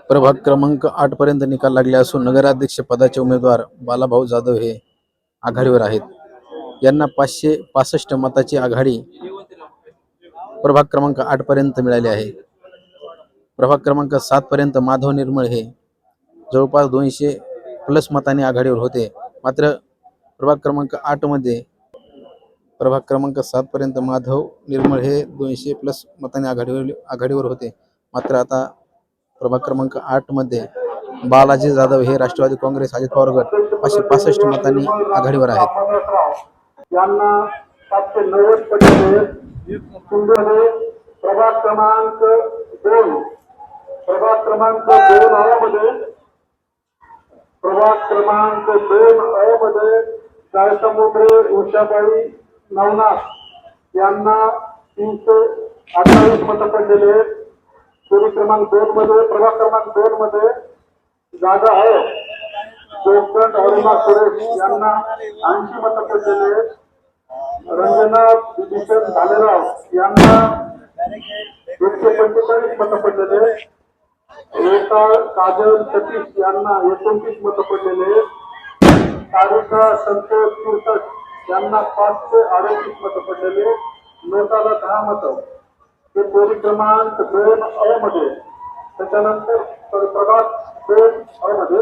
प्रभाग क्रमांक 8 पर्यंत निकाल लागले असून नगराध्यक्ष पदाचे उमेदवार बालाभाऊ जाधव हे आघाडीवर आहेत. यांना 565 मताची आघाडी प्रभाग क्रमांक 8 पर्यंत मिळाली आहे. प्रभाग क्रमांक 7 पर्यंत माधव निर्मळ हे जवळपास 200 प्लस मतांनी आघाडीवर होते. मात्र प्रभाग क्रमांक 7 पर्यंत माधव निर्मळ हे 200 प्लस मतांनी आघाडीवर होते. मात्र आता प्रभाग क्रमांक 8 मध्ये बालाजी जाधव हे राष्ट्रवादी काँग्रेस अजित पवार गट 565 मतांनी आघाडीवर आहेत. यांना 790 पडले. प्रभाग क्रमांक 2 मध्ये जायसमुद्रे उषाबाई नवनाथ यांना 328 मतं पडलेले. प्रभाग क्रमांक 2 मध्ये जागा आहे जोगदंड अरुणा सुरेश यांना 80 मतं पडलेले. रंजना विभीषण भालेराव यांना 145 मतं पडलेले. रेखा काजल सतीश यांना 29 मतं पडलेले. तारिका संतोष तीर्थक यांना 538 मतं पडलेले. नोटाला 10 मतं. हे टोळी क्रमांक 2 मध्ये. त्याच्यानंतर प्रभाग 2 मध्ये